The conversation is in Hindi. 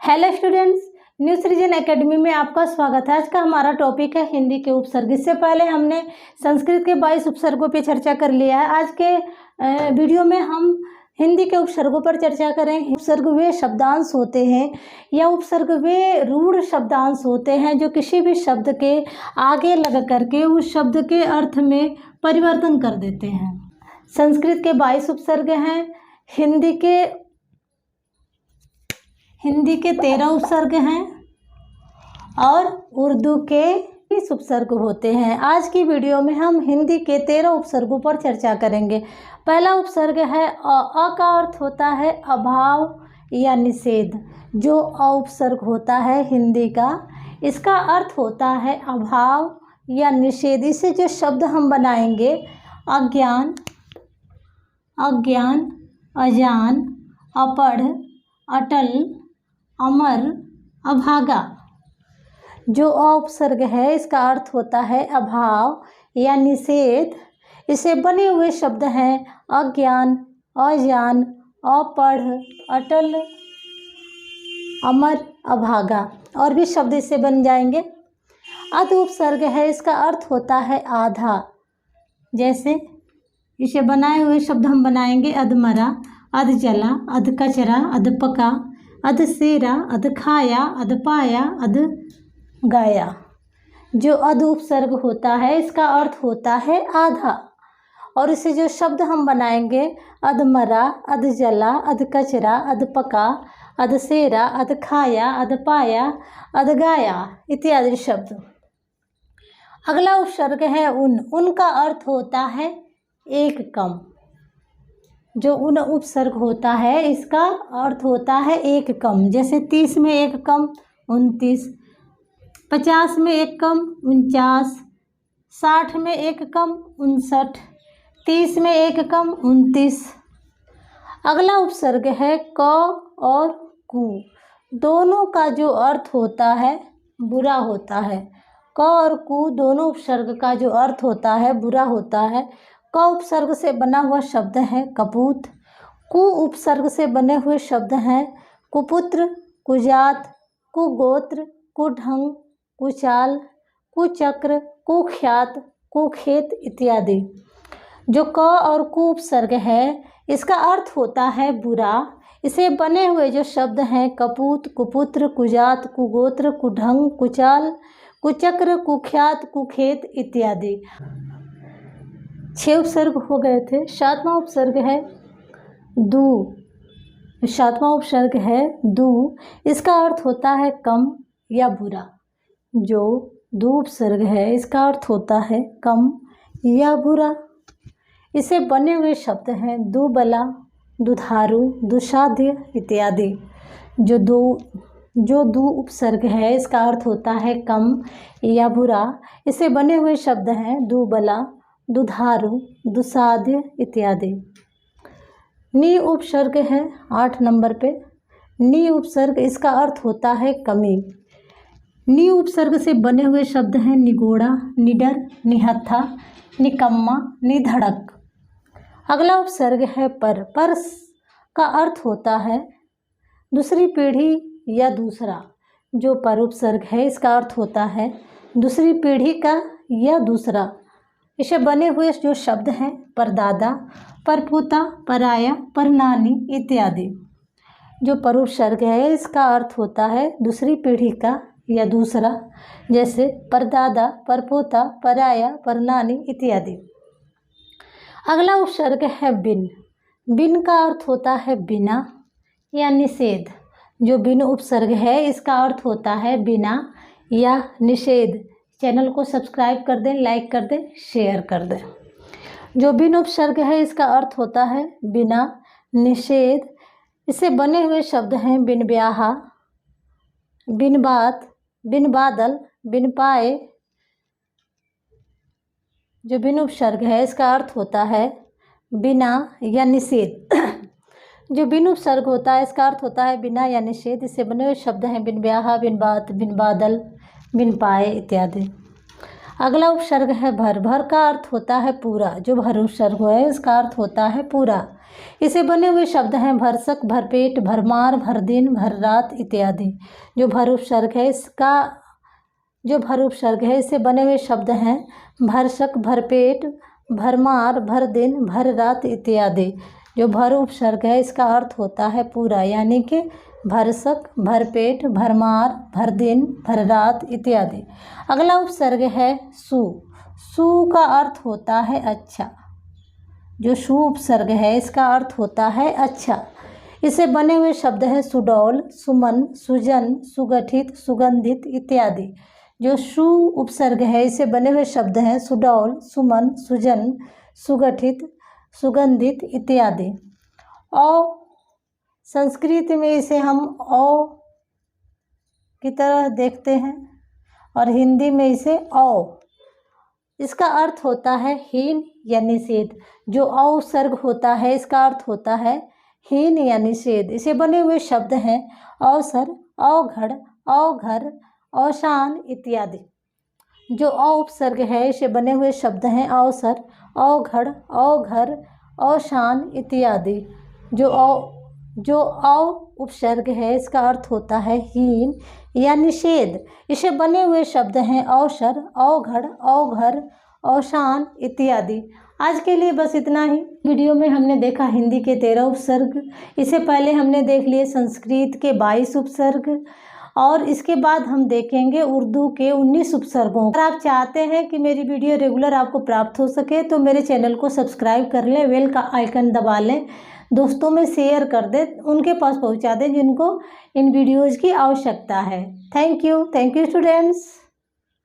हेलो स्टूडेंट्स, न्यू सृजन एकेडमी में आपका स्वागत है। आज का हमारा टॉपिक है हिंदी के उपसर्ग। इससे पहले हमने संस्कृत के 22 उपसर्गों पे चर्चा कर लिया है। आज के वीडियो में हम हिंदी के उपसर्गों पर चर्चा करें। उपसर्ग वे शब्दांश होते हैं या उपसर्ग वे रूढ़ शब्दांश होते हैं जो किसी भी शब्द के आगे लग करके उस शब्द के अर्थ में परिवर्तन कर देते हैं। संस्कृत के 22 उपसर्ग हैं, हिंदी के 13 उपसर्ग हैं और उर्दू के 20 उपसर्ग होते हैं। आज की वीडियो में हम हिंदी के 13 उपसर्गों पर चर्चा करेंगे। पहला उपसर्ग है अ का अर्थ होता है अभाव या निषेध। जो अ उपसर्ग होता है हिंदी का, इसका अर्थ होता है अभाव या निषेध। इससे जो शब्द हम बनाएंगे अज्ञान, अजान, अपढ़, अटल, अमर, अभागा। जो अ उपसर्ग है इसका अर्थ होता है अभाव या निषेध। इसे बने हुए शब्द हैं अज्ञान, अजान, अपढ़, अटल, अमर, अभागा। और भी शब्द इससे बन जाएंगे। अध उपसर्ग है, इसका अर्थ होता है आधा। जैसे इसे बनाए हुए शब्द हम बनाएंगे अधमरा, अध जला, अध कचरा, अध पका, अध सेरा, अध खाया, अध पाया, अध गाया। जो अध उपसर्ग होता है इसका अर्थ होता है आधा। और इसे जो शब्द हम बनाएंगे अधमरा, अध जला, अध कचरा, अध पका, अध सेरा, अध खाया, अध पाया, अध गाया इत्यादि शब्द। अगला उपसर्ग है उन का अर्थ होता है एक कम। जो उन उपसर्ग होता है इसका अर्थ होता है एक कम। जैसे 30 में एक कम 29, 50 में एक कम 49, 60 में एक कम 59, 30 में एक कम 29। अगला उपसर्ग है क और कु। दोनों का जो अर्थ होता है बुरा होता है। क और कु दोनों उपसर्ग का जो अर्थ होता है बुरा होता है। क उपसर्ग से बना हुआ शब्द है कपूत। कु उपसर्ग से बने हुए शब्द हैं कुपुत्र, कुजात, कुगोत्र, कुढंग, कुचाल, कुचक्र, कुख्यात, कुखेत इत्यादि। जो क और कु उपसर्ग है इसका अर्थ होता है बुरा। इसे बने हुए जो शब्द हैं कपूत, कुपुत्र, कुजात, कुगोत्र, कुढंग, कुचाल, कुचक्र, कुख्यात, कुखेत इत्यादि। 6 उपसर्ग हो गए थे। 7वां उपसर्ग है दू। 7वां उपसर्ग है दू। इसका अर्थ होता है कम या बुरा। जो दू उपसर्ग है इसका अर्थ होता है कम या बुरा। इसे बने हुए शब्द हैं दुबला, दुधारू, दुशाध्य इत्यादि। जो दू उपसर्ग है इसका अर्थ होता है कम या बुरा। इसे बने हुए शब्द हैं दुबला, दुधारू, दुसाध्य इत्यादि। नी उपसर्ग है 8 नंबर पे। नी उपसर्ग इसका अर्थ होता है कमी। नी उपसर्ग से बने हुए शब्द हैं निगोड़ा, निडर, निहत्था, निकम्मा, निधड़क। अगला उपसर्ग है पर। पर का अर्थ होता है दूसरी पीढ़ी या दूसरा। जो पर उपसर्ग है इसका अर्थ होता है दूसरी पीढ़ी का या दूसरा। इसे बने हुए जो शब्द हैं परदादा, परपोता, पराया, परनानी इत्यादि। जो पर उपसर्ग है इसका अर्थ होता है दूसरी पीढ़ी का या दूसरा। जैसे परदादा, परपोता, पराया, परनानी इत्यादि। अगला उपसर्ग है बिन। बिन का अर्थ होता है बिना या निषेध। जो बिन उपसर्ग है इसका अर्थ होता है बिना या निषेध। चैनल को सब्सक्राइब कर दें, लाइक कर दें, शेयर कर दें। जो बिन उपसर्ग है इसका अर्थ होता है बिना, निषेध। इससे बने हुए शब्द हैं बिन ब्याहा, बिन बात, बिन बादल, बिन पाए। जो बिन उपसर्ग है इसका अर्थ होता है बिना या निषेध। जो बिन उपसर्ग होता है इसका अर्थ होता है बिना या निषेध। इससे बने हुए शब्द हैं बिन ब्याहा, बिन बात, बिन बादल, बिन पाए इत्यादि। अगला उपसर्ग है भर। भर का अर्थ होता है पूरा। जो भर उपसर्ग है इसका अर्थ होता है पूरा। इसे बने हुए शब्द हैं भरसक, भरपेट, भरमार, भरदिन, भर रात इत्यादि। जो भर उपसर्ग है इससे बने हुए शब्द हैं भरसक, भरपेट, भरमार, भरदिन, भर रात इत्यादि। जो भर उपसर्ग है इसका अर्थ होता है पूरा, यानी कि भरसक, भरपेट, भरमार, भरदिन, भर रात इत्यादि। अगला उपसर्ग है सु। सु का अर्थ होता है अच्छा। जो सु उपसर्ग है इसका अर्थ होता है अच्छा। इसे बने हुए शब्द हैं सुडौल, सुमन, सुजन, सुगठित, सुगंधित इत्यादि। जो सु उपसर्ग है इसे बने हुए शब्द हैं सुडौल, सुमन, सुजन, सुगठित, सुगंधित इत्यादि। औ संस्कृत में इसे हम औ की तरह देखते हैं और हिंदी में इसे औ। इसका अर्थ होता है हीन या निषेध। जो औ उपसर्ग होता है इसका अर्थ होता है हीन या निषेध। इसे बने हुए शब्द हैं अवसर, अवघड़, अवघर, अवसान इत्यादि। जो अ उपसर्ग है इसे बने हुए शब्द हैं अवसर, अवघड़, अवघर, अवसान इत्यादि। जो अ उपसर्ग है इसका अर्थ होता है हीन या निषेध। इसे बने हुए शब्द हैं अवसर, अवघड़, अवघर, अवसान इत्यादि। आज के लिए बस इतना ही। वीडियो में हमने देखा हिंदी के 13 उपसर्ग। इससे पहले हमने देख लिए संस्कृत के 22 उपसर्ग और इसके बाद हम देखेंगे उर्दू के 19 उपसर्गों। अगर आप चाहते हैं कि मेरी वीडियो रेगुलर आपको प्राप्त हो सके तो मेरे चैनल को सब्सक्राइब कर लें, बेल का आइकन दबा लें, दोस्तों में शेयर कर दें, उनके पास पहुंचा दें जिनको इन वीडियोज़ की आवश्यकता है। Thank you students.